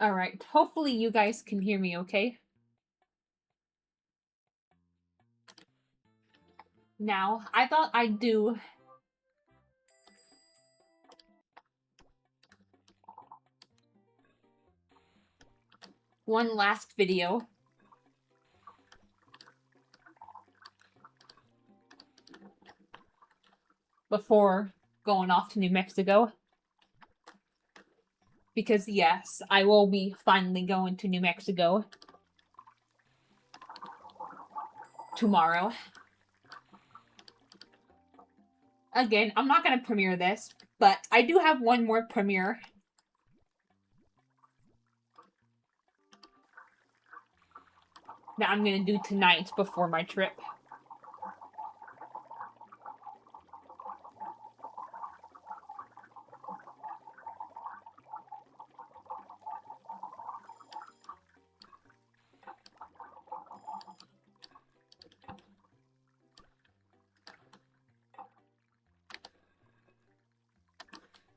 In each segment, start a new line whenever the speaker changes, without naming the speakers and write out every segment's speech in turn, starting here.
Alright, hopefully you guys can hear me okay. Now, I thought I'd do one last video before going off to New Mexico. Because yes, I will be finally going to New Mexico tomorrow. Again, I'm not going to premiere this, but I do have one more premiere. That I'm going to do tonight before my trip.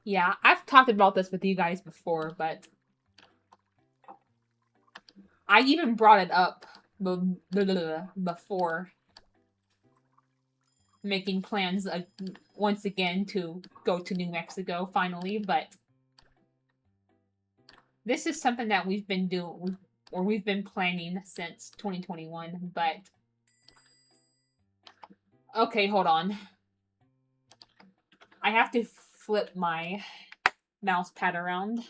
Yeah, I've talked about this with you guys before, but I even brought it up before making plans once again to go to New Mexico finally, but this is something that we've been doing, or we've been planning since 2021, but okay, hold on. I have to flip my mouse pad around.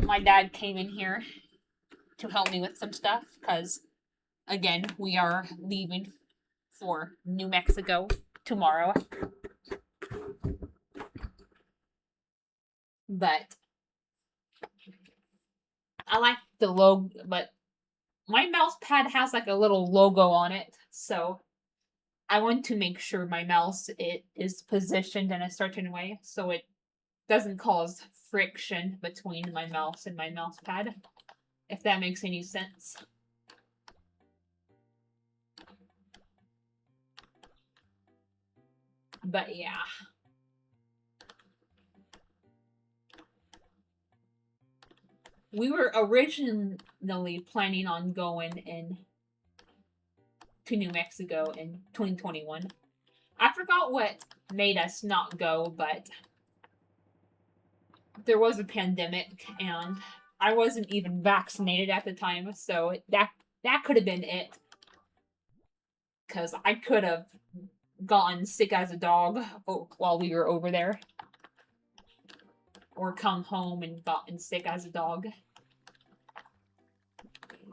My dad came in here to help me with some stuff because, again, we are leaving for New Mexico tomorrow. But I like the logo, but my mouse pad has like a little logo on it, so I want to make sure my mouse is positioned in a certain way so it doesn't cause friction between my mouse and my mouse pad, if that makes any sense. But yeah. We were originally planning on going to New Mexico in 2021. I forgot what made us not go, but there was a pandemic and I wasn't even vaccinated at the time, so that could have been it. Cuz I could have gotten sick as a dog while we were over there, or come home and gotten sick as a dog.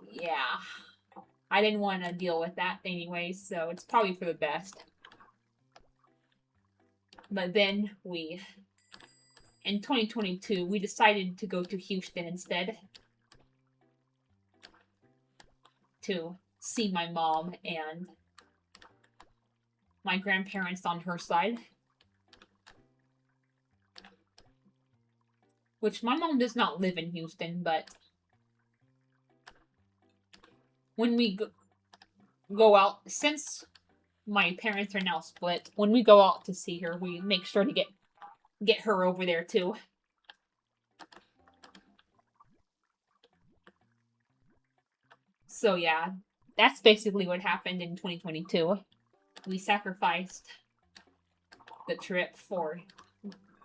Yeah. I didn't want to deal with that anyway, so it's probably for the best. But then in 2022, we decided to go to Houston instead to see my mom and my grandparents on her side. Which my mom does not live in Houston, but when we go out, since my parents are now split, when we go out to see her, we make sure to get her over there too. So yeah, that's basically what happened in 2022. We sacrificed the trip for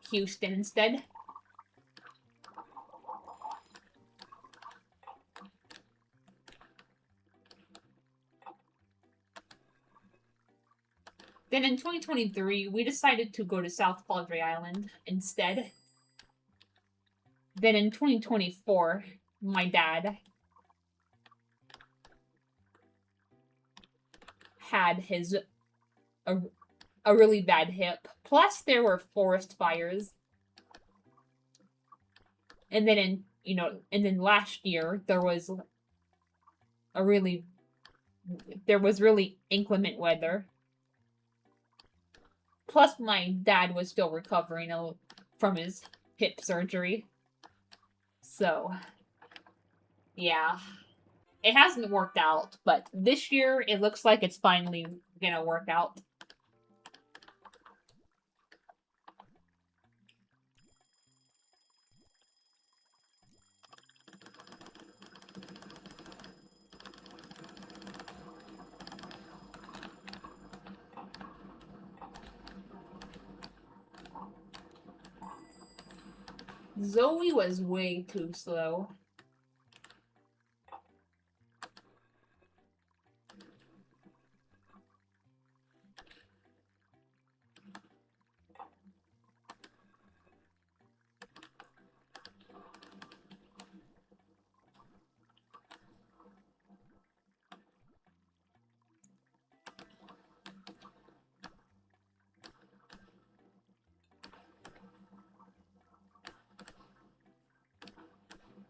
Houston instead. Then in 2023, we decided to go to South Padre Island instead. Then in 2024, my dad had a really bad hip. Plus, there were forest fires. And then last year there was really inclement weather. Plus, my dad was still recovering from his hip surgery. So, yeah. It hasn't worked out, but this year it looks like it's finally gonna work out. Zoe was way too slow.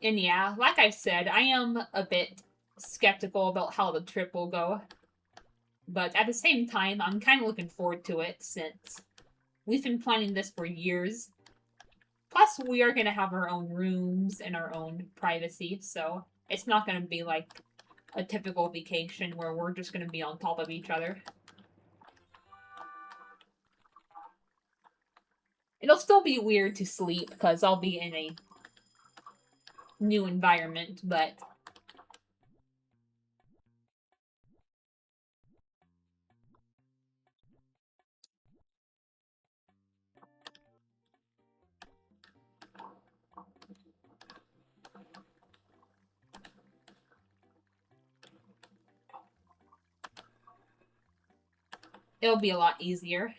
And yeah, like I said, I am a bit skeptical about how the trip will go. But at the same time, I'm kind of looking forward to it since we've been planning this for years. Plus, we are going to have our own rooms and our own privacy, so it's not going to be like a typical vacation where we're just going to be on top of each other. It'll still be weird to sleep because I'll be in a new environment, but it'll be a lot easier.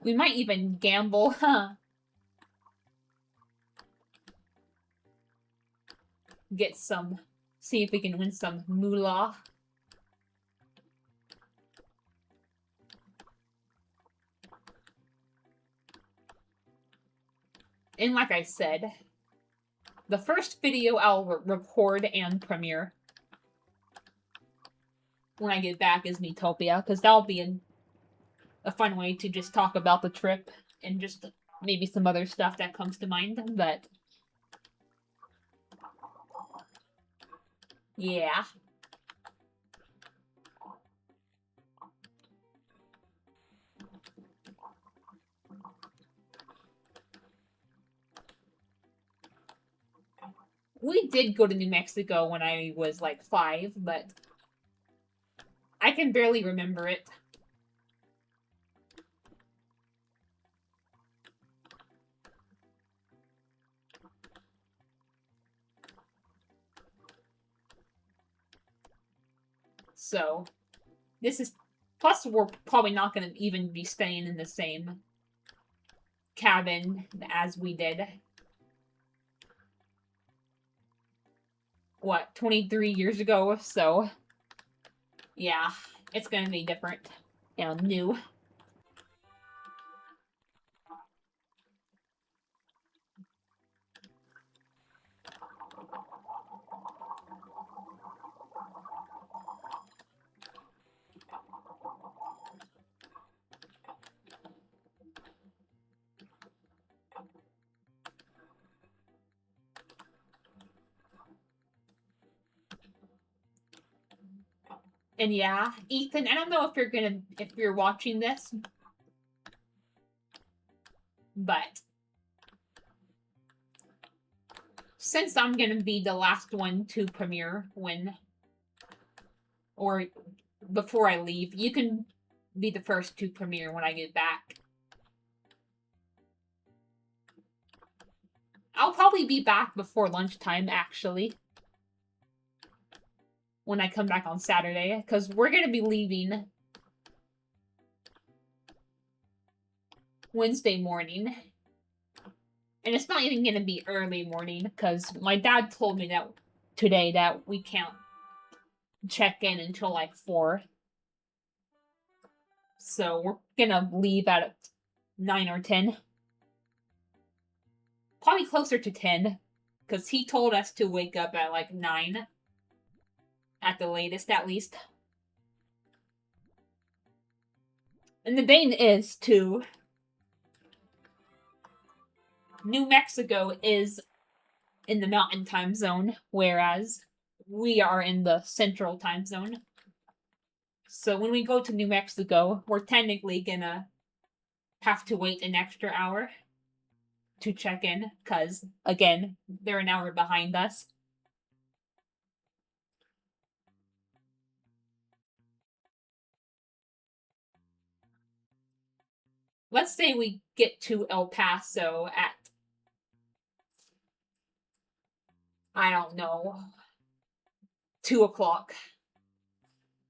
We might even gamble, huh? Get some, see if we can win some moolah. And like I said, the first video I'll record and premiere when I get back is Metopia, because that'll be a fun way to just talk about the trip and just maybe some other stuff that comes to mind. But yeah. We did go to New Mexico when I was like 5, but I can barely remember it. So, this is. Plus, we're probably not going to even be staying in the same cabin as we did. What, 23 years ago? So, yeah, it's going to be different and new. And yeah, Ethan, I don't know if you're watching this, but since I'm gonna be the last one to premiere or before I leave, you can be the first to premiere when I get back. I'll probably be back before lunchtime, actually, when I come back on Saturday, because we're gonna be leaving Wednesday morning. And it's not even gonna be early morning, because my dad told me that today that we can't check in until like 4. So we're gonna leave at 9 or 10. Probably closer to 10, because he told us to wake up at like 9 at the latest, at least. And the thing is, too, New Mexico is in the mountain time zone, whereas we are in the central time zone. So when we go to New Mexico, we're technically gonna have to wait an extra hour to check in, because, again, they're an hour behind us. Let's say we get to El Paso at, I don't know, 2 o'clock.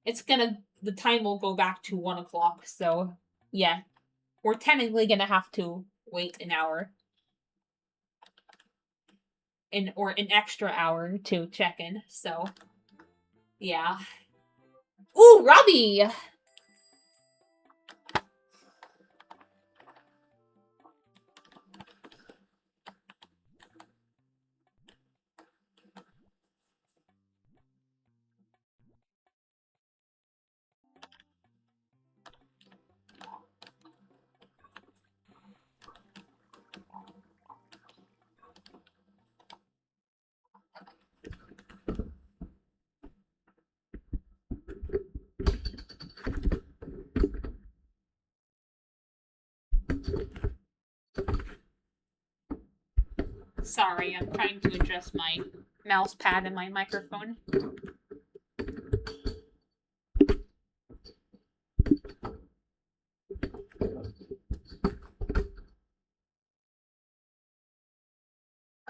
The time will go back to 1 o'clock, so yeah. We're technically gonna have to wait an hour. Or an extra hour to check in, so yeah. Ooh, Robbie! Sorry, I'm trying to adjust my mouse pad and my microphone.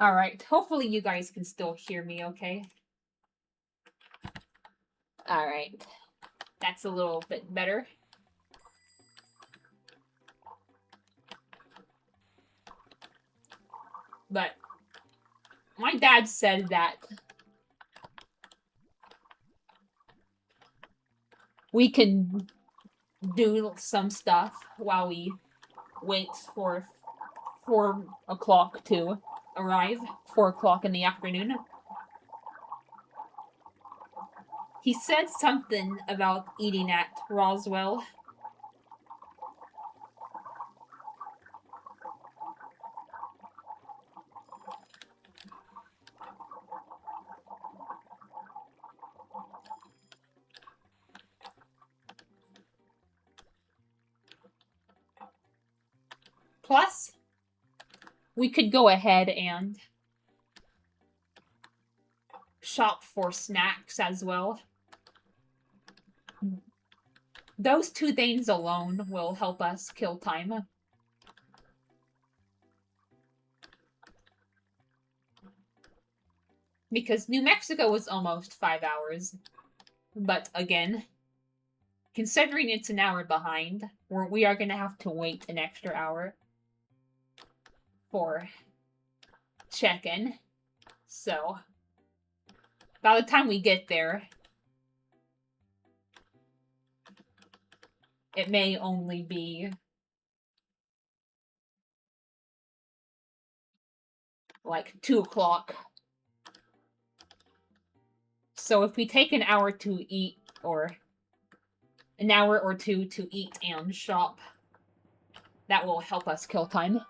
Alright, hopefully you guys can still hear me okay. Alright, that's a little bit better. But my dad said that we can do some stuff while we wait for 4 o'clock to arrive. 4 o'clock in the afternoon. He said something about eating at Roswell. Plus, we could go ahead and shop for snacks as well. Those 2 things alone will help us kill time. Because New Mexico was almost 5 hours. But again, considering it's an hour behind, we are going to have to wait an extra hour for check-in. So, by the time we get there, it may only be like 2 o'clock. So if we take an hour to eat, or an hour or 2 to eat and shop, that will help us kill time.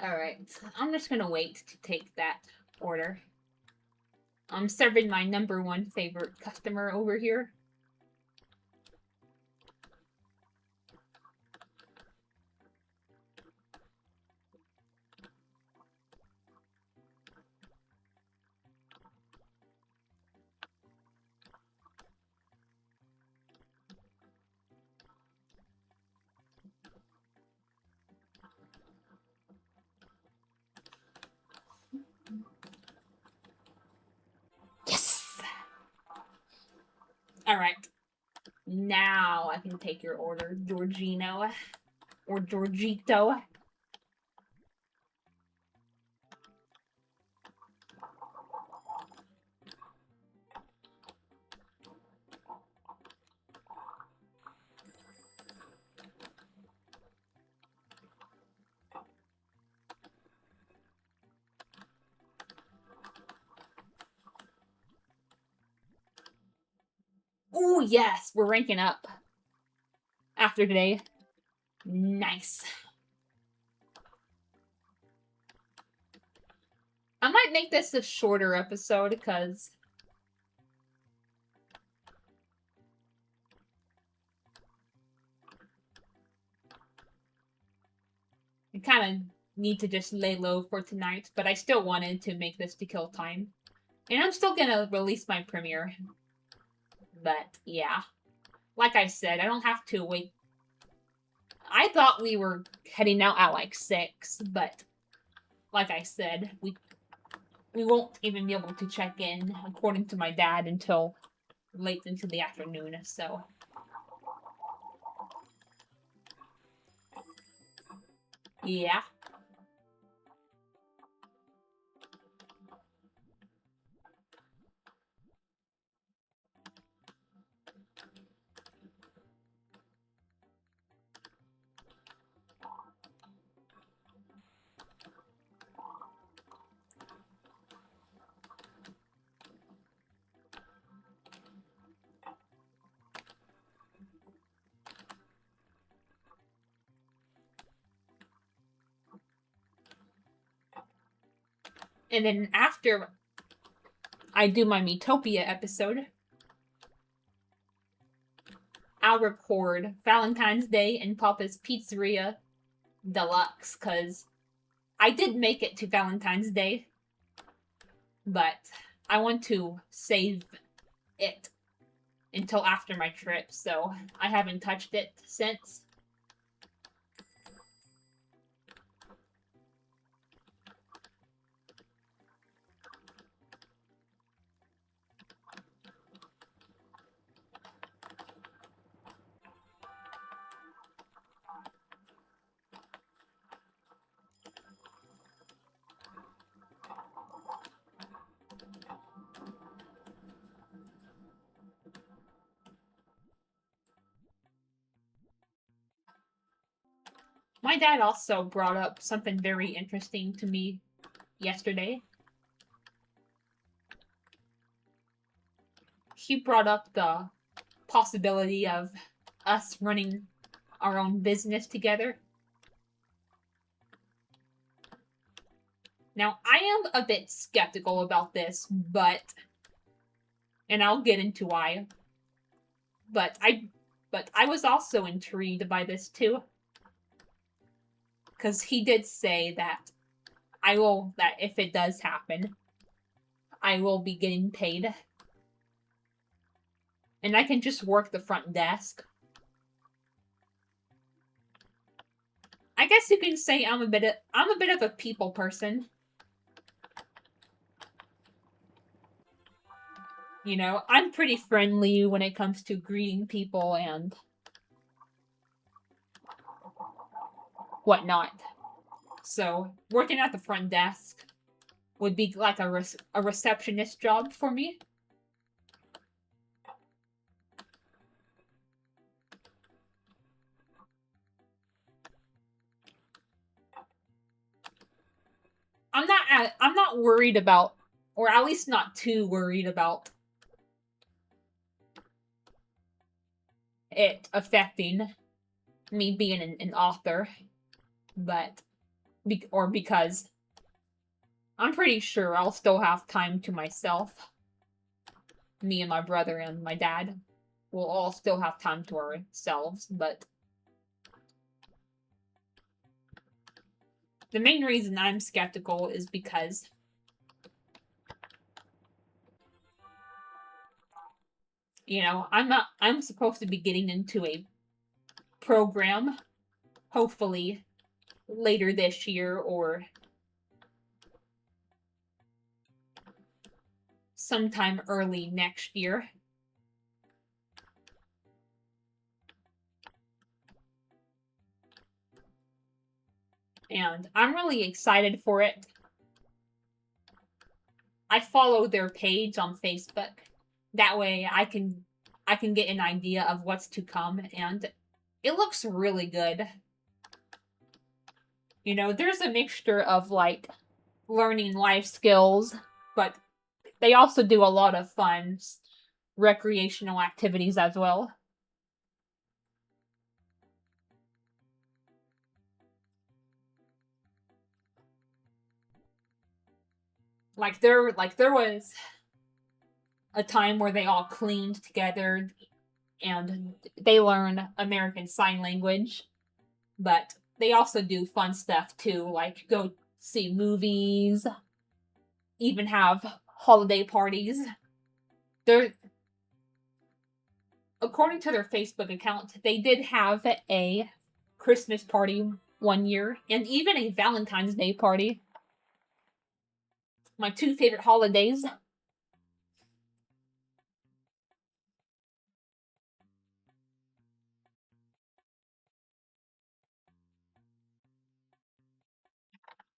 Alright, I'm just gonna wait to take that order. I'm serving my #1 favorite customer over here. Yes! Alright. Now I can take your order, Georgino. Or Georgito. Oh, yes, we're ranking up after today. Nice. I might make this a shorter episode because I kind of need to just lay low for tonight, but I still wanted to make this to kill time. And I'm still gonna release my premiere. But yeah, like I said, I don't have to wait. I thought we were heading out at like 6, but like I said, we won't even be able to check in, according to my dad, until late into the afternoon, so. Yeah. And then after I do my Metopia episode, I'll record Valentine's Day and Papa's Pizzeria Deluxe, because I did make it to Valentine's Day, but I want to save it until after my trip, so I haven't touched it since. My dad also brought up something very interesting to me yesterday. He brought up the possibility of us running our own business together. Now, I am a bit skeptical about this, but, and I'll get into why, but I was also intrigued by this too, because he did say that that if it does happen, I will be getting paid, and I can just work the front desk. I guess you can say I'm a bit of a people person. You know, I'm pretty friendly when it comes to greeting people and whatnot. So, working at the front desk would be like a receptionist job for me. I'm not worried about, or at least not too worried about, it affecting me being an author, but because I'm pretty sure I'll still have time to myself. Me and my brother and my dad will all still have time to ourselves, but the main reason I'm skeptical is because I'm supposed to be getting into a program, hopefully later this year or sometime early next year. And I'm really excited for it. I follow their page on Facebook. That way I can get an idea of what's to come, and it looks really good. You know, there's a mixture of like learning life skills, but they also do a lot of fun recreational activities as well. Like there was a time where they all cleaned together and they learn American Sign Language, but they also do fun stuff too, like go see movies, even have holiday parties. They're According to their Facebook account, they did have a Christmas party one year and even a Valentine's Day party. My two favorite holidays.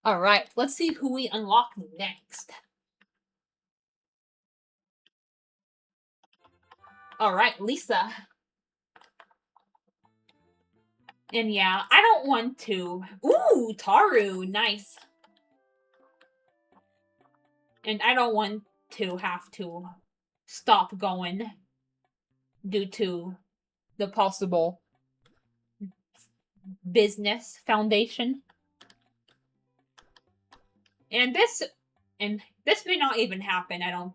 All right, let's see who we unlock next. All right, Lisa. And yeah, I don't want to. Ooh, Taru, nice. And I don't want to have to stop going due to the possible business foundation. And this may not even happen. I don't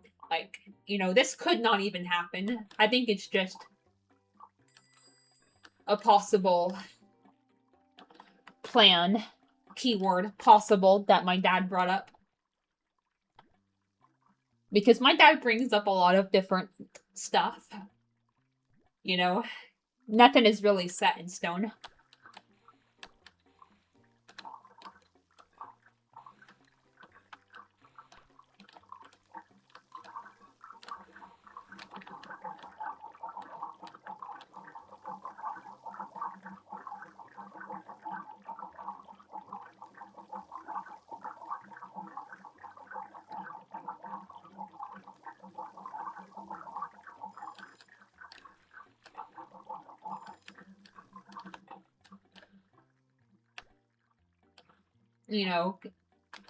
this could not even happen. I think it's just a possible plan, keyword possible, that my dad brought up. Because my dad brings up a lot of different stuff. Nothing is really set in stone.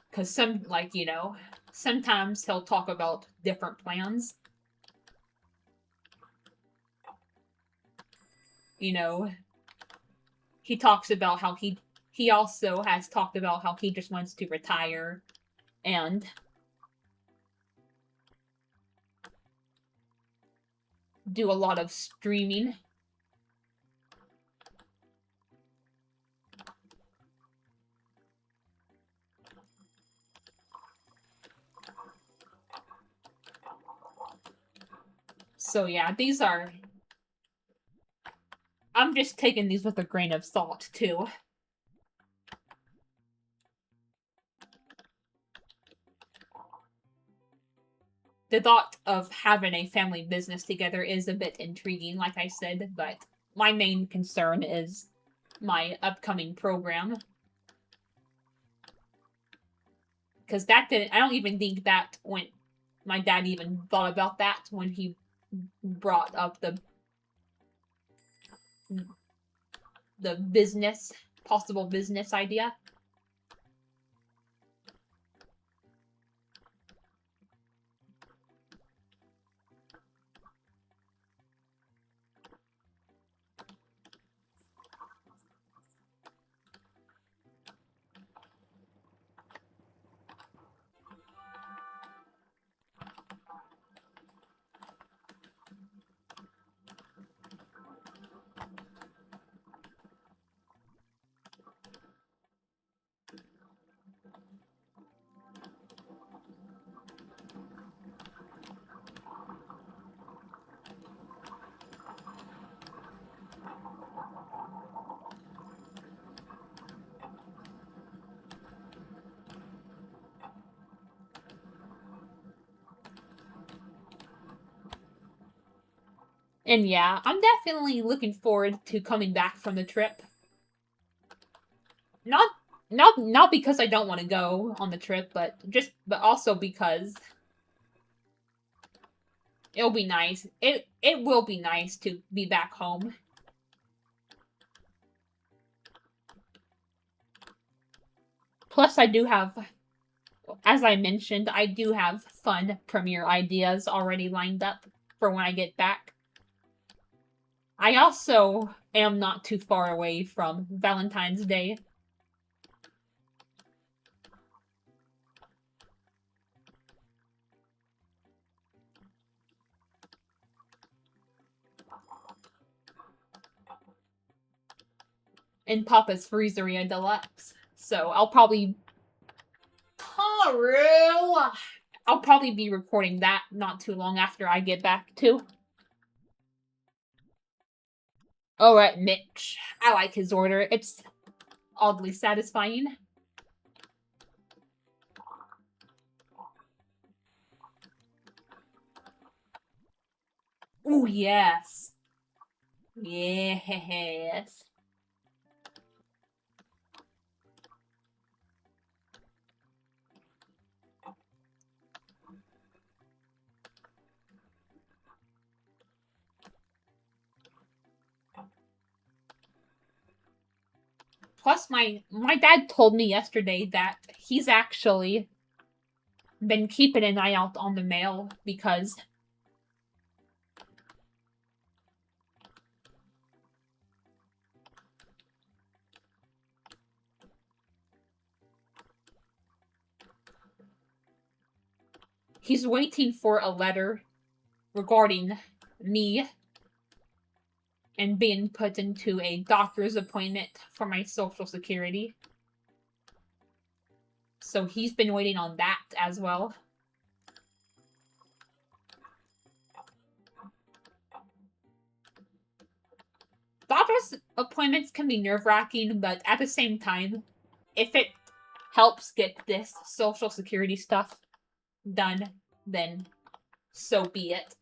Because sometimes he'll talk about different plans. He talks about how he also has talked about how he just wants to retire and do a lot of streaming. So yeah, I'm just taking these with a grain of salt too. The thought of having a family business together is a bit intriguing, like I said, but my main concern is my upcoming program. Because I don't even think that when my dad even thought about that when he brought up the possible business idea. And yeah, I'm definitely looking forward to coming back from the trip. Not because I don't want to go on the trip, but also because it'll be nice. It will be nice to be back home. Plus, I do have, as I mentioned, I do have fun premiere ideas already lined up. for when I get back. I also am not too far away from Valentine's Day. In Papa's Freezeria Deluxe. So I'll probably be recording that not too long after I get back too. Alright, Mitch. I like his order. It's oddly satisfying. Ooh, yes. Yes. Plus, my dad told me yesterday that he's actually been keeping an eye out on the mail because he's waiting for a letter regarding me and being put into a doctor's appointment for my Social Security. So he's been waiting on that as well. Doctor's appointments can be nerve-wracking, but at the same time, if it helps get this Social Security stuff done, then so be it.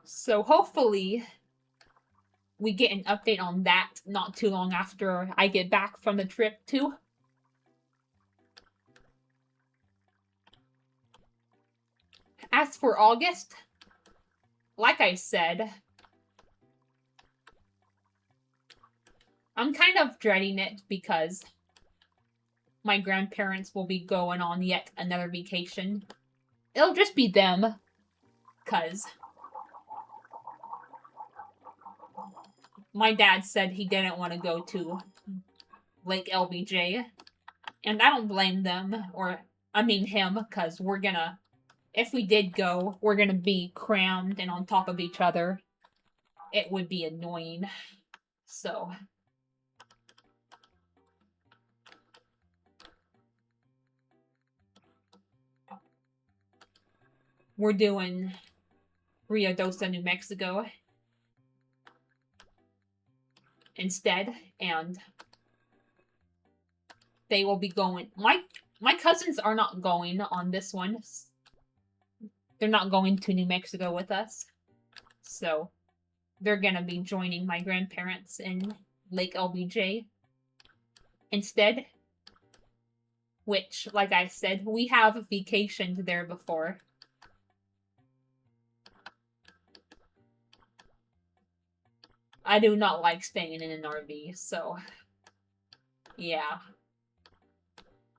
So hopefully we get an update on that not too long after I get back from the trip too. As for August, like I said, I'm kind of dreading it because my grandparents will be going on yet another vacation. It'll just be them, because my dad said he didn't want to go to Lake LBJ, and I don't blame them, him, because if we did go, we're gonna be crammed and on top of each other. It would be annoying. So we're doing Rio Dosa, New Mexico instead, and they will be going. My cousins are not going on this one. They're not going to New Mexico with us. So they're gonna be joining my grandparents in Lake LBJ instead. Which, like I said, we have vacationed there before. I do not like staying in an RV, so yeah.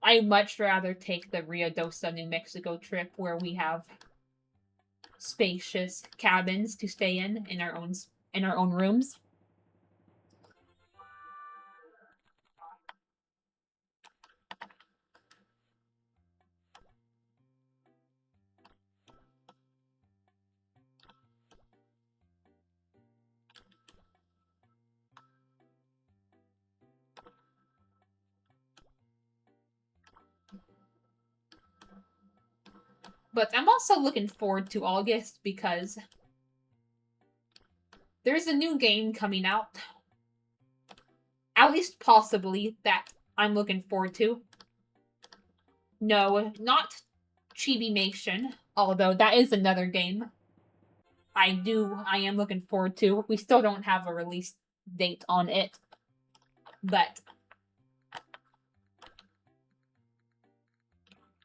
I much rather take the Rio Dosa, New Mexico trip where we have spacious cabins to stay in our own rooms. But I'm also looking forward to August because there's a new game coming out. At least possibly that I'm looking forward to. No, not Chibi-mation, although that is another game I am looking forward to. We still don't have a release date on it, but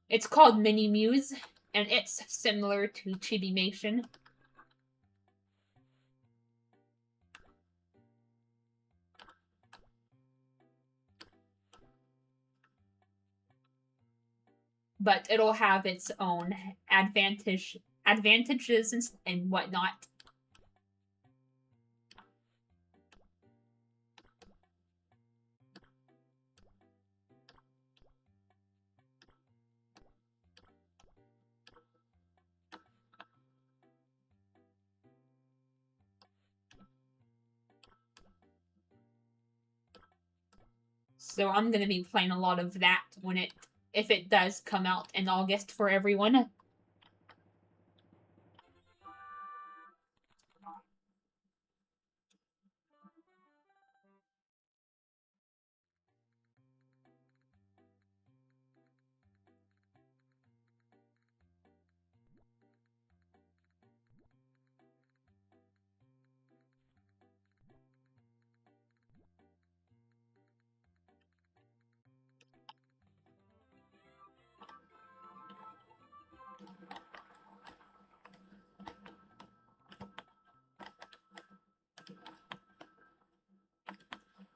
it's called Mini Muse, and it's similar to Chibi-mation. But it'll have its own advantages and whatnot. So I'm gonna be playing a lot of that if it does come out in August for everyone.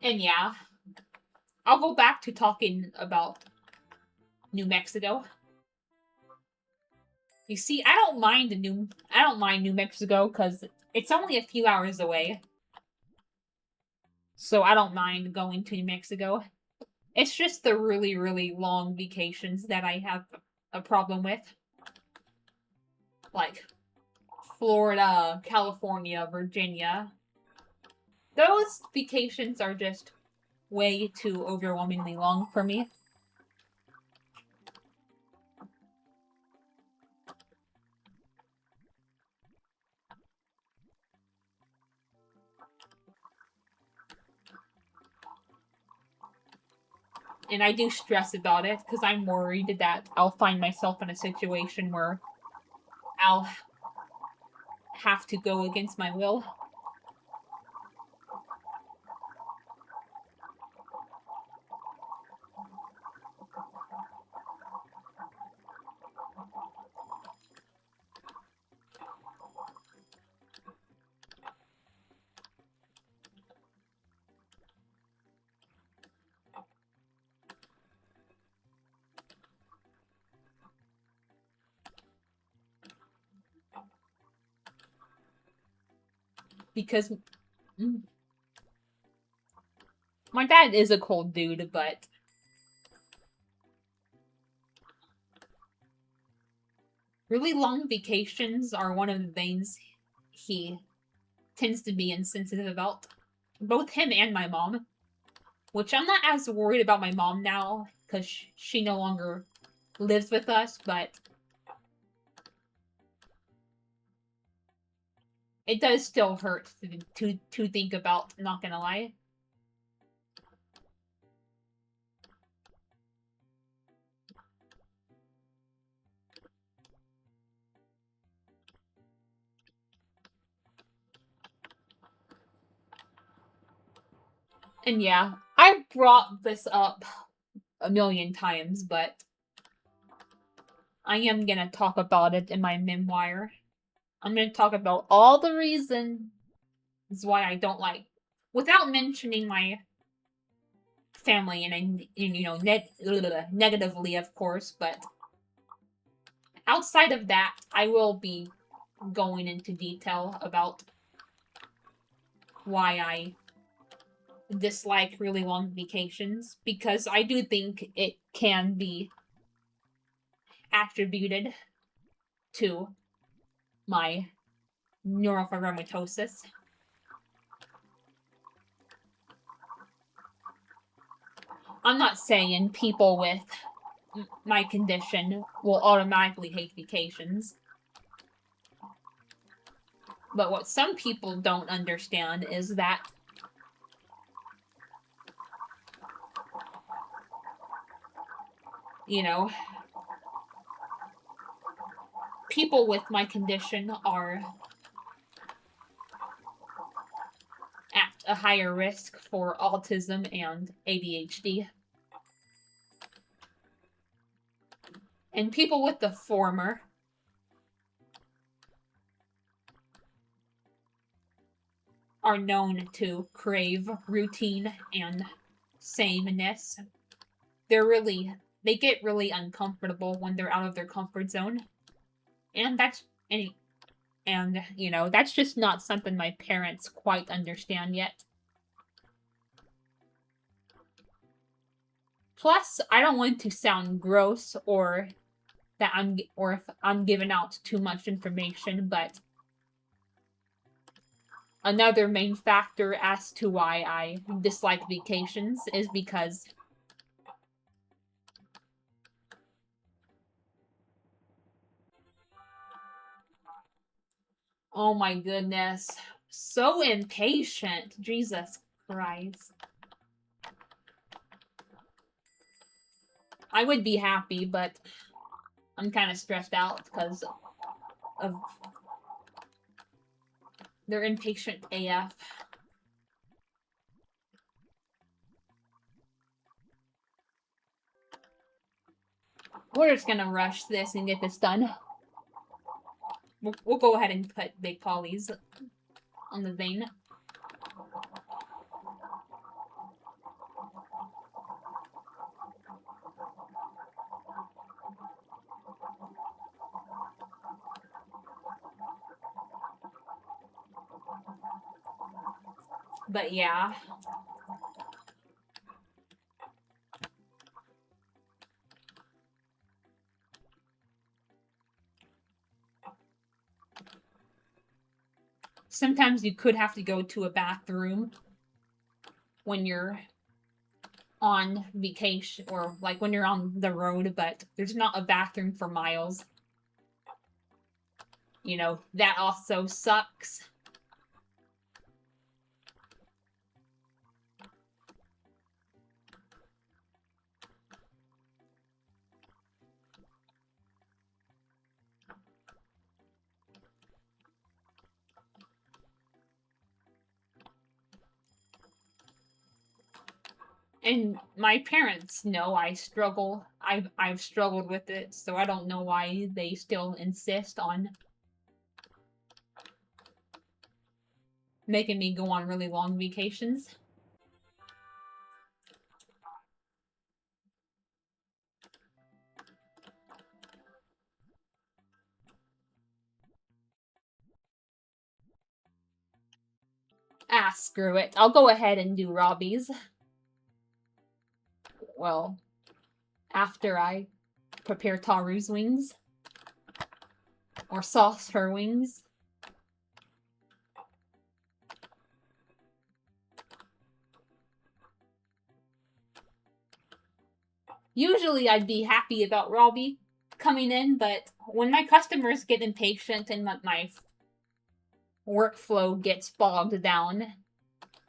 And yeah, I'll go back to talking about New Mexico. You see, I don't mind New Mexico because it's only a few hours away. So I don't mind going to New Mexico. It's just the really, really long vacations that I have a problem with. Like Florida, California, Virginia. Those vacations are just way too overwhelmingly long for me. And I do stress about it because I'm worried that I'll find myself in a situation where I'll have to go against my will. Because my dad is a cold dude, but really long vacations are one of the things he tends to be insensitive about. Both him and my mom. Which I'm not as worried about my mom now, because she no longer lives with us, but it does still hurt to think about, not gonna lie. And yeah, I brought this up a million times, but I am gonna talk about it in my memoir. I'm gonna talk about all the reasons why I don't like, without mentioning my family and negatively, of course, but outside of that, I will be going into detail about why I dislike really long vacations, because I do think it can be attributed to my neurofibromatosis. I'm not saying people with my condition will automatically hate vacations. But what some people don't understand is that you know, people with my condition are at a higher risk for autism and ADHD. And people with the former are known to crave routine and sameness. They get really uncomfortable when they're out of their comfort zone. And that's that's just not something my parents quite understand yet. Plus, I don't want to sound gross or if I'm giving out too much information, but another main factor as to why I dislike vacations is because oh my goodness, so impatient. Jesus Christ. I would be happy, but I'm kind of stressed out because of they're impatient AF. We're just gonna rush this and get this done. We'll go ahead and put Big Polly's on the vein. But yeah. Sometimes you could have to go to a bathroom when you're on vacation or like when you're on the road, but there's not a bathroom for miles. You know, that also sucks. And my parents know I struggle. I've struggled with it, so I don't know why they still insist on making me go on really long vacations. Ah, screw it. I'll go ahead and do Robbie's. Well, after I prepare Taru's wings. Or sauce her wings. Usually I'd be happy about Robbie coming in, but when my customers get impatient and my workflow gets bogged down,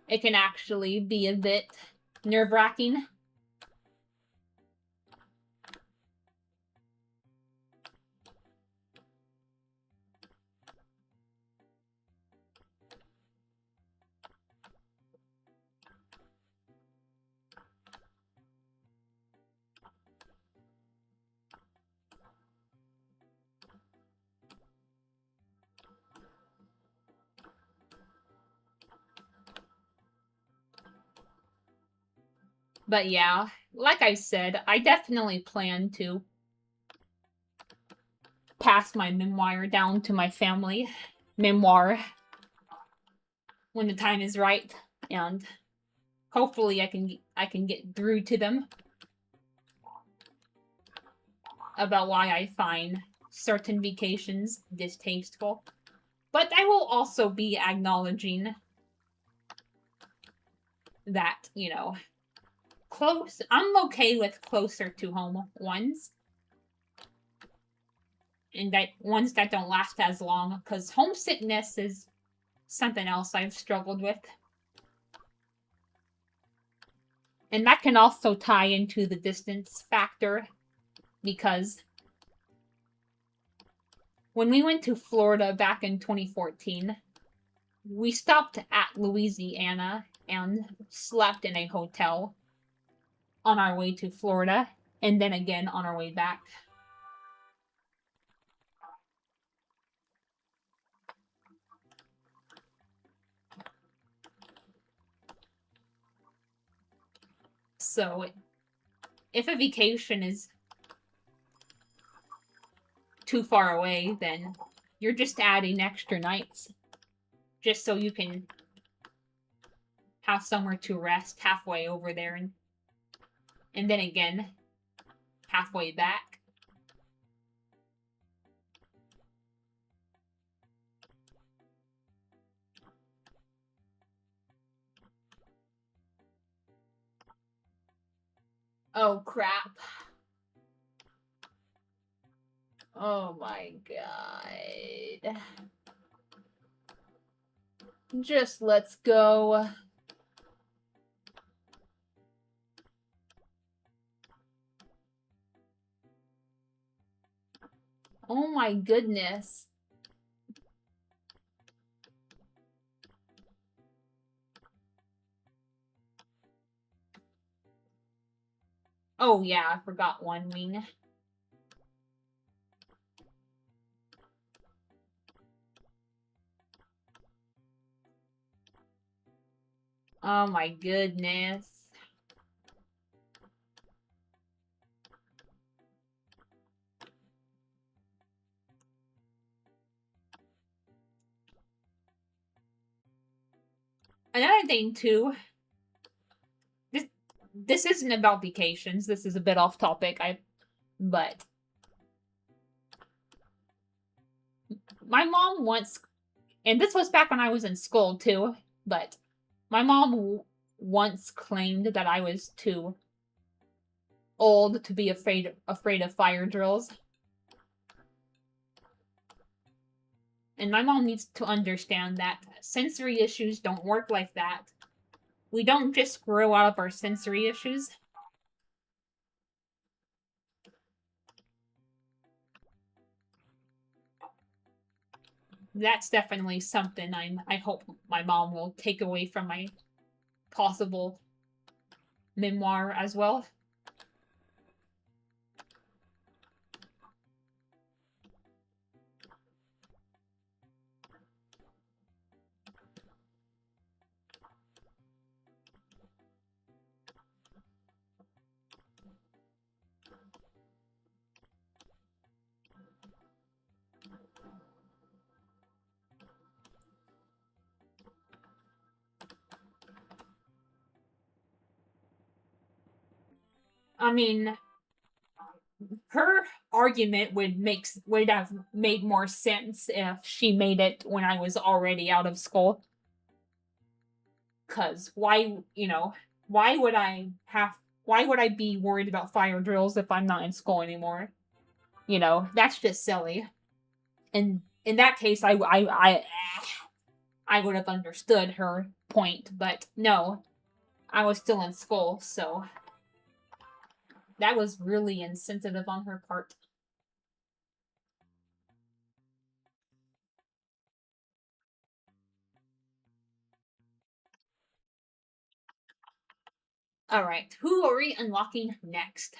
it can actually be a bit nerve-wracking. But yeah, like I said, I definitely plan to pass my memoir down to my family. Memoir. When the time is right, and hopefully I can get through to them about why I find certain vacations distasteful. But I will also be acknowledging that, you know, I'm okay with closer to home ones. And that ones that don't last as long, because homesickness is something else I've struggled with. And that can also tie into the distance factor, because when we went to Florida back in 2014, we stopped at Louisiana and slept in a hotel on our way to Florida, and then again on our way back. So, if a vacation is too far away, then you're just adding extra nights just so you can have somewhere to rest halfway over there and then again halfway back. Oh crap. Oh my god. Just let's go. Oh my goodness. Oh yeah, I forgot one wing. Oh my goodness. Another thing too, this isn't about vacations. This is a bit off topic. But my mom once, and this was back when I was in school too, but my mom once claimed that I was too old to be afraid of fire drills. And my mom needs to understand that sensory issues don't work like that. We don't just grow out of our sensory issues. That's definitely something I hope my mom will take away from my possible memoir as well. I mean, her argument would have made more sense if she made it when I was already out of school. Cause why, why would I be worried about fire drills if I'm not in school anymore? That's just silly. And in that case, I would have understood her point, but no, I was still in school, so that was really insensitive on her part. All right, who are we unlocking next?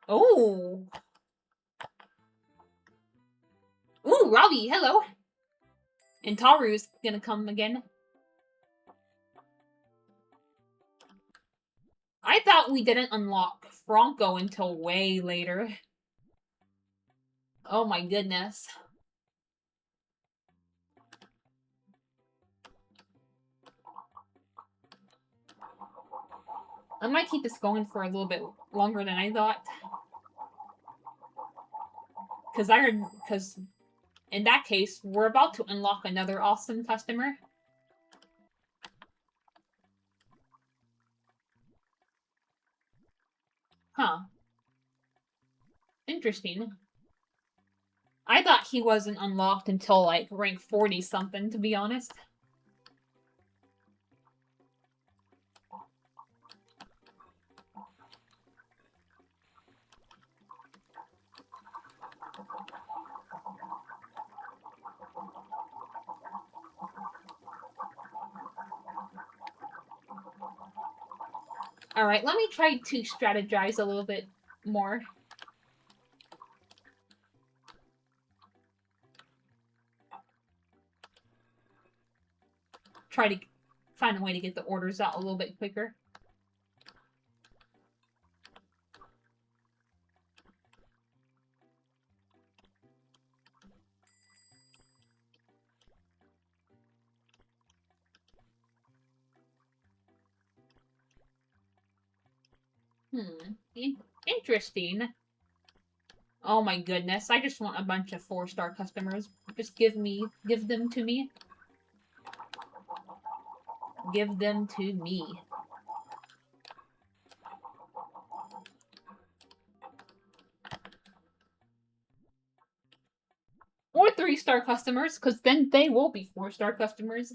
Oh, ooh, Robbie, hello. And Taru's gonna come again. I thought we didn't unlock Franco until way later. Oh my goodness. I might keep this going for a little bit longer than I thought. Because in that case, we're about to unlock another awesome customer. Huh. Interesting. I thought he wasn't unlocked until like rank 40 something, to be honest. Alright, let me try to strategize a little bit more. Try to find a way to get the orders out a little bit quicker. Interesting. Oh my goodness, I just want a bunch of 4-star customers. Just give them to me. Give them to me. Or 3-star customers, because then they will be 4-star customers.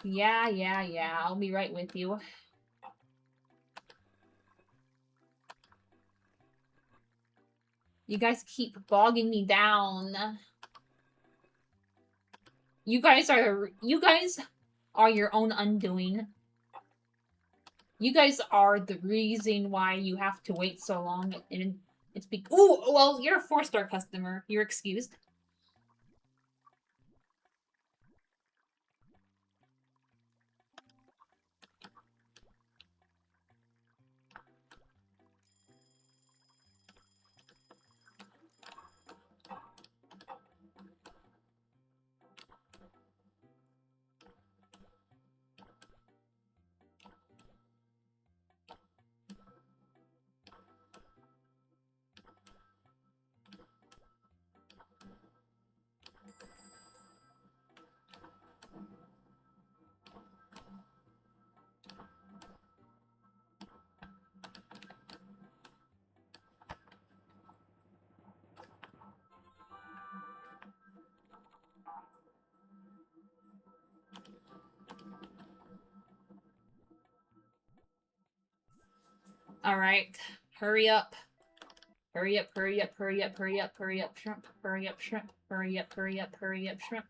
Yeah. I'll be right with you. You guys keep bogging me down. You guys are your own undoing. You guys are the reason why you have to wait so long, and it's ooh, well, you're a 4-star customer. You're excused. Alright. Hurry up. Hurry up, shrimp. Hurry up, shrimp. Hurry up, shrimp.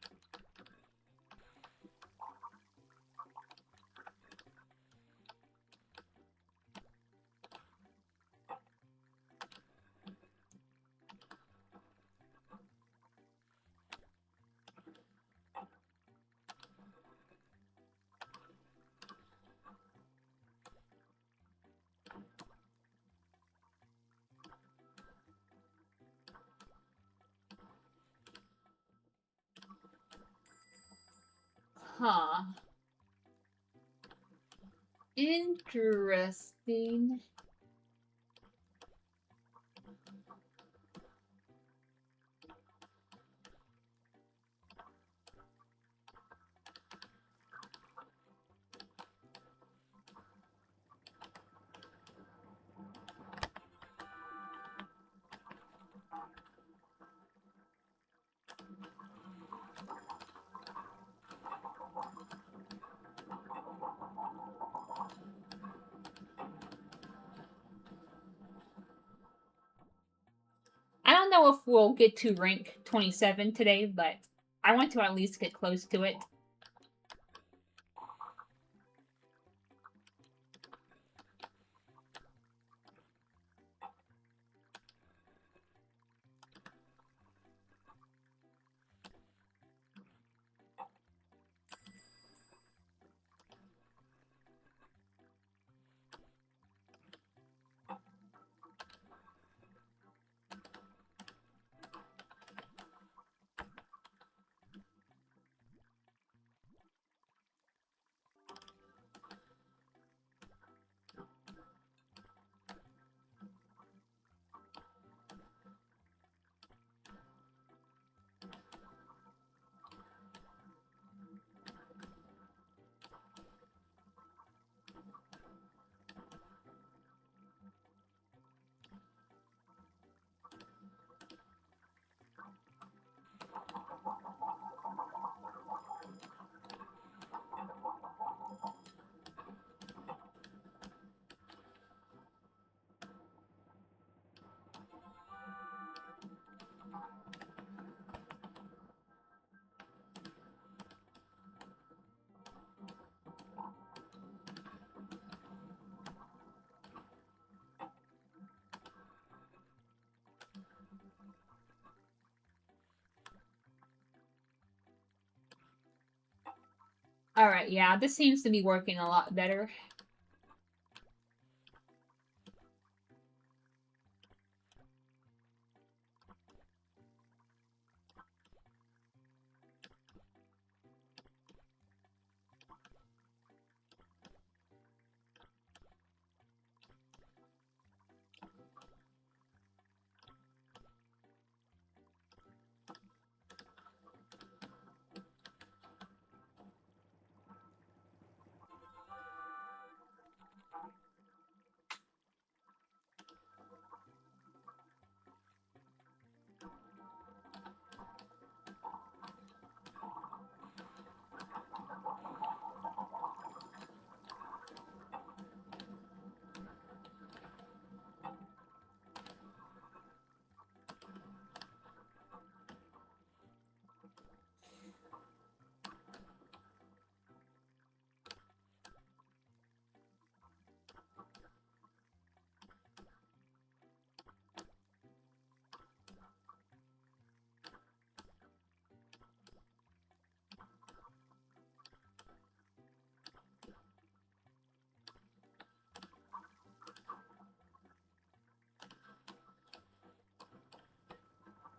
Huh. Interesting. I don't know if we'll get to rank 27 today, but I want to at least get close to it. Alright, yeah, this seems to be working a lot better.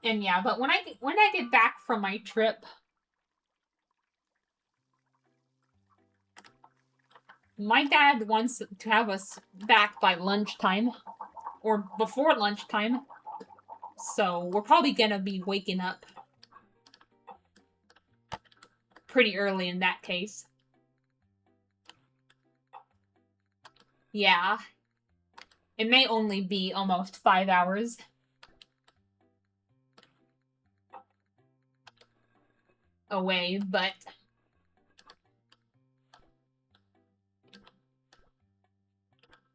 And yeah, but when I get back from my trip, my dad wants to have us back by lunchtime or before lunchtime. So we're probably gonna be waking up pretty early in that case. Yeah. It may only be almost 5 hours. Away, but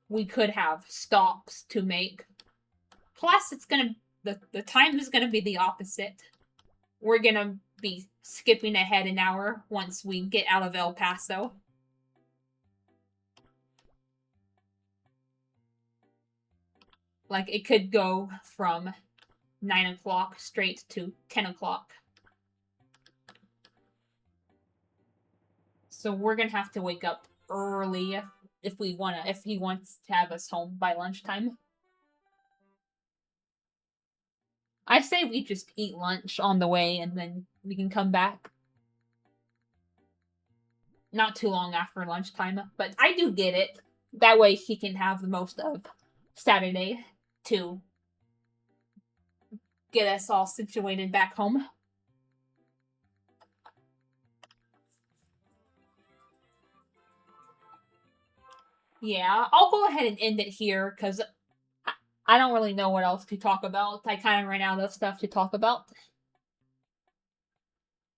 we could have stops to make. Plus, it's gonna the time is gonna be the opposite. We're gonna be skipping ahead an hour once we get out of El Paso. Like, it could go from 9 o'clock straight to 10 o'clock. So we're gonna have to wake up early if he wants to have us home by lunchtime. I say we just eat lunch on the way and then we can come back. Not too long after lunchtime, but I do get it. That way he can have the most of Saturday to get us all situated back home. Yeah, I'll go ahead and end it here because I don't really know what else to talk about. I kind of ran out of stuff to talk about.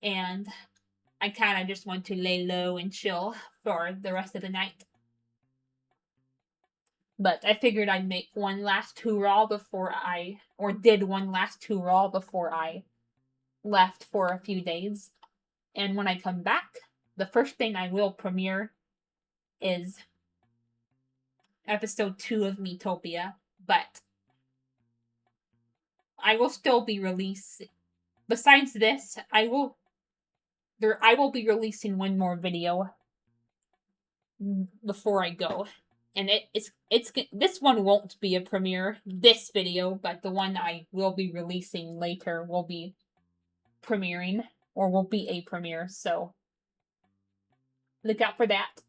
And I kind of just want to lay low and chill for the rest of the night. But I figured I'd make one last hoorah before did one last hoorah before I left for a few days. And when I come back, the first thing I will premiere is episode 2 of Metopia. But I will still be releasing. Besides this, I will be releasing one more video before I go. And it's this one won't be a premiere, this video, but the one I will be releasing later will be premiering or will be a premiere. So look out for that.